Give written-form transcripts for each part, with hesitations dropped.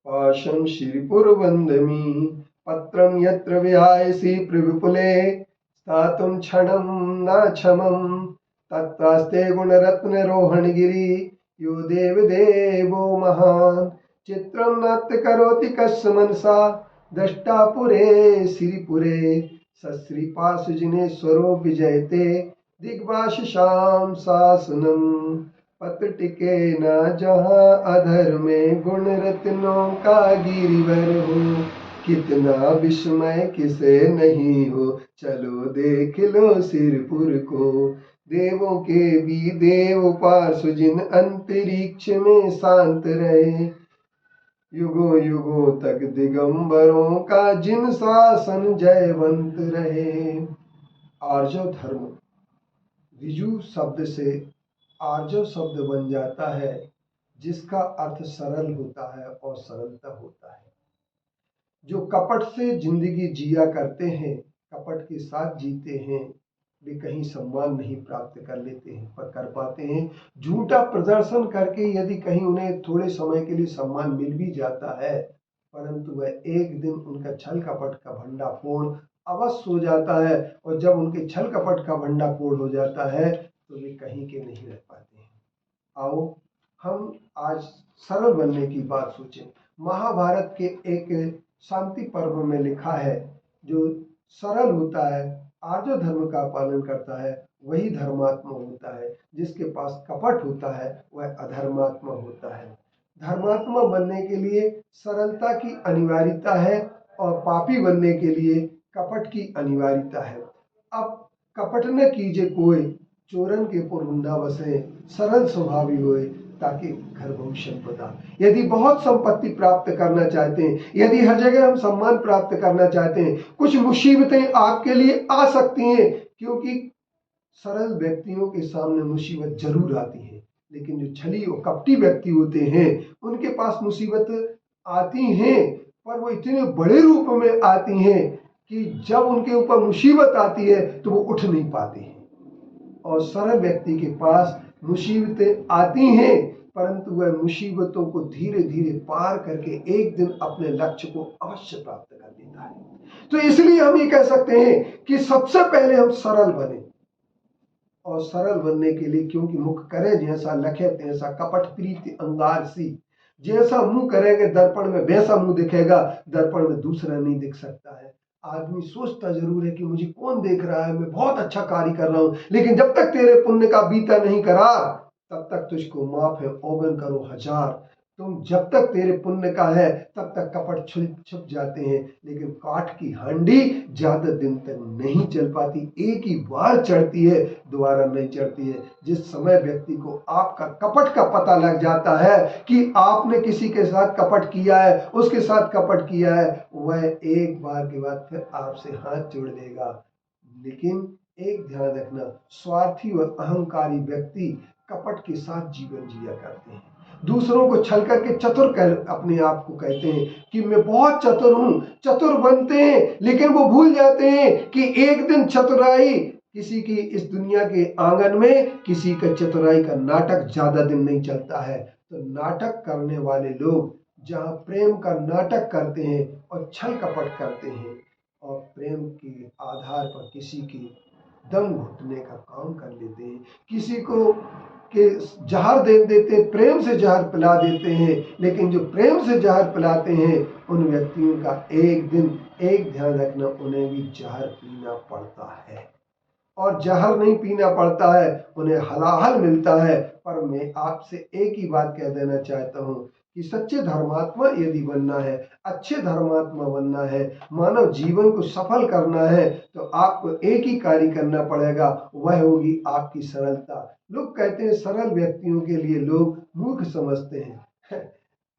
पाशं श्रीपुरवन्दमी पत्रं यत्र विहायसि प्रविपुले स्थातुं क्षणं नाक्षमं तत्त्वास्ते गुणरत्नरोहणगिरि यो देवदेवो महान् चित्रं नाट्य करोति कस्य मनसा दृष्टा पुरे श्रीपुरे सश्रीपाशुजिनेश्वरो विजयते दिग्भाषिषां शासनम् पत्र टिके न जहाँ अधर में गुण रत्नों का गिरिवर हो कितना विस्मय किसे नहीं हो चलो देख लो सिरपुर को देवों के भी देव पार्श्व जिन अंतरिक्ष में शांत रहे युगों युगों तक दिगंबरों का जिन शासन जयवंत रहे। आर्जव धर्म विजु शब्द से आर्जव शब्द बन जाता है जिसका अर्थ सरल होता है और सरलता होता है। जो कपट से जिंदगी जिया करते हैं, कपट के साथ जीते हैं, वे कहीं सम्मान नहीं प्राप्त कर लेते हैं पर कर पाते हैं झूठा प्रदर्शन करके। यदि कहीं उन्हें थोड़े समय के लिए सम्मान मिल भी जाता है परंतु वह एक दिन उनका छल कपट का भंडाफोड़ अवश्य हो जाता है और जब उनके छल कपट का भंडाफोड़ हो जाता है तो वे कहीं के नहीं रह पाते हैं। आओ हम आज सरल बनने की बात सोचें। महाभारत के एक शांति पर्व में लिखा है जो सरल होता है, आर्य धर्म का पालन करता है, वही धर्मात्मा होता है। जिसके पास कपट होता है वह अधर्मात्मा होता है। धर्मात्मा बनने के लिए सरलता की अनिवार्यता है और पापी बनने के लिए कपट की अनिवार्यता है। अब कपट न कीजिए कोई, चोरन के पुरहुंडा बसे, सरल स्वभावी होए ताकि घर बहुत संपदा। यदि बहुत संपत्ति प्राप्त करना चाहते हैं, यदि हर जगह हम सम्मान प्राप्त करना चाहते हैं, कुछ मुसीबतें आपके लिए आ सकती हैं क्योंकि सरल व्यक्तियों के सामने मुसीबत जरूर आती है। लेकिन जो छली और कपटी व्यक्ति होते हैं उनके पास मुसीबत आती हैं पर वो इतने बड़े रूप में आती हैं कि जब उनके ऊपर मुसीबत आती है तो वो उठ नहीं पाते हैं। और सरल व्यक्ति के पास मुसीबतें आती हैं परंतु वह मुसीबतों को धीरे धीरे पार करके एक दिन अपने लक्ष्य को अवश्य प्राप्त कर लेता है। तो इसलिए हम ये कह सकते हैं कि सबसे पहले हम सरल बने। और सरल बनने के लिए क्योंकि मुख करे जैसा लखे तैसा कपट प्रीति अंगार सी। जैसा मुंह करेंगे दर्पण में वैसा मुंह दिखेगा, दर्पण में दूसरा नहीं दिख सकता है। आदमी सोचता जरूर है कि मुझे कौन देख रहा है, मैं बहुत अच्छा कार्य कर रहा हूं, लेकिन जब तक तेरे पुण्य का बीता नहीं करा तब तक तुझको माफ है ओगन करो हजार। तुम जब तक तेरे पुण्य का है तब तक कपट छुप जाते हैं, लेकिन काठ की हांडी ज्यादा दिन तक नहीं चल पाती। एक ही बार चढ़ती है, दोबारा नहीं चढ़ती है। जिस समय व्यक्ति को आपका कपट का पता लग जाता है कि आपने किसी के साथ कपट किया है, उसके साथ कपट किया है, वह एक बार के बाद फिर आपसे हाथ जोड़ देगा। लेकिन एक ध्यान रखना, स्वार्थी और अहंकारी व्यक्ति कपट के साथ जीवन जिया करते हैं। दूसरों को छल करके चतुर कर अपने आप को कहते हैं कि मैं बहुत चतुर हूं, चतुर बनते हैं, लेकिन वो भूल जाते हैं कि एक दिन चतुराई किसी की इस दुनिया के आंगन में किसी का चतुराई का नाटक ज्यादा दिन नहीं चलता है। तो नाटक करने वाले लोग जहां प्रेम का नाटक करते हैं और छल कपट करते हैं और प्रेम के आधार पर किसी की दम घुटने का काम कर लेते हैं, किसी को के जहर दे देते, प्रेम से जहर पिला देते हैं, लेकिन जो प्रेम से जहर पिलाते हैं उन व्यक्तियों का एक दिन, एक ध्यान रखना, उन्हें भी जहर पीना पड़ता है। और जहर नहीं पीना पड़ता है, उन्हें हलाहल मिलता है। पर मैं आपसे एक ही बात कह देना चाहता हूँ कि सच्चे धर्मात्मा यदि बनना है, अच्छे धर्मात्मा बनना है, मानव जीवन को सफल करना है, तो आपको एक ही कार्य करना पड़ेगा, वह होगी आपकी सरलता। लोग कहते हैं सरल व्यक्तियों के लिए लोग मूर्ख समझते हैं।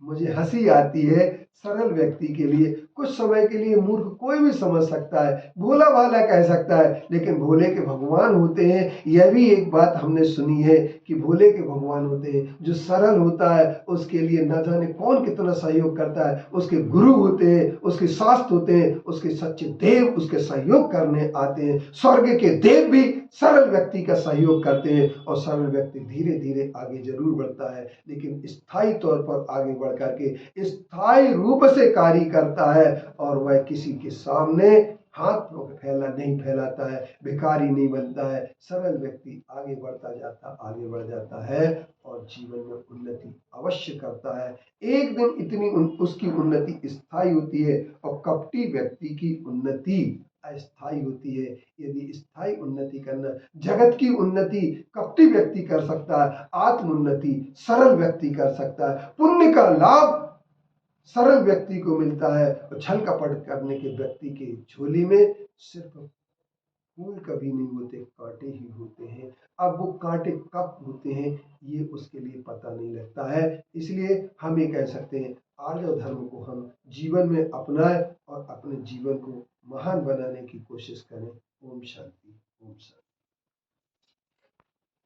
मुझे हंसी आती है सरल व्यक्ति के लिए। कुछ समय के लिए मूर्ख कोई भी समझ सकता है, भोला भाला कह सकता है, लेकिन भोले के भगवान होते हैं। यह भी एक बात हमने सुनी है कि भोले के भगवान होते हैं। जो सरल होता है उसके लिए न जाने कौन कितना सहयोग करता है। उसके गुरु होते हैं, उसके शास्त्र होते हैं, उसके सच्चे देव उसके सहयोग करने आते हैं। स्वर्ग के देव भी सरल व्यक्ति का सहयोग करते हैं और सरल व्यक्ति धीरे धीरे आगे जरूर बढ़ता है, लेकिन स्थायी तौर पर आगे बढ़ करके स्थायी रूप से कार्य करता है और वह किसी के सामने हाथ नहीं फैलाता है, भिखारी नहीं बनता है। सरल व्यक्ति आगे बढ़ता जाता, आगे बढ़ जाता है और जीवन में उन्नति अवश्य करता है। एक दिन इतनी उसकी उन्नति स्थायी होती है और कपटी व्यक्ति की उन्नति अस्थायी होती है। यदि स्थायी उन्नति करना, जगत की उन्नति कपटी व्यक्ति कर सकता है, आत्म उन्नति सरल व्यक्ति कर सकता है। पुण्य का लाभ सरल व्यक्ति को मिलता है और छल कपट करने के व्यक्ति के झोली में सिर्फ फूल कभी नहीं होते, कांटे ही होते हैं। अब वो कांटे कब होते हैं ये उसके लिए पता नहीं लगता है। इसलिए हम ये कह सकते हैं आर्य धर्म को हम जीवन में अपनाएं और अपने जीवन को महान बनाने की कोशिश करें। ओम शांति। ओम शांति।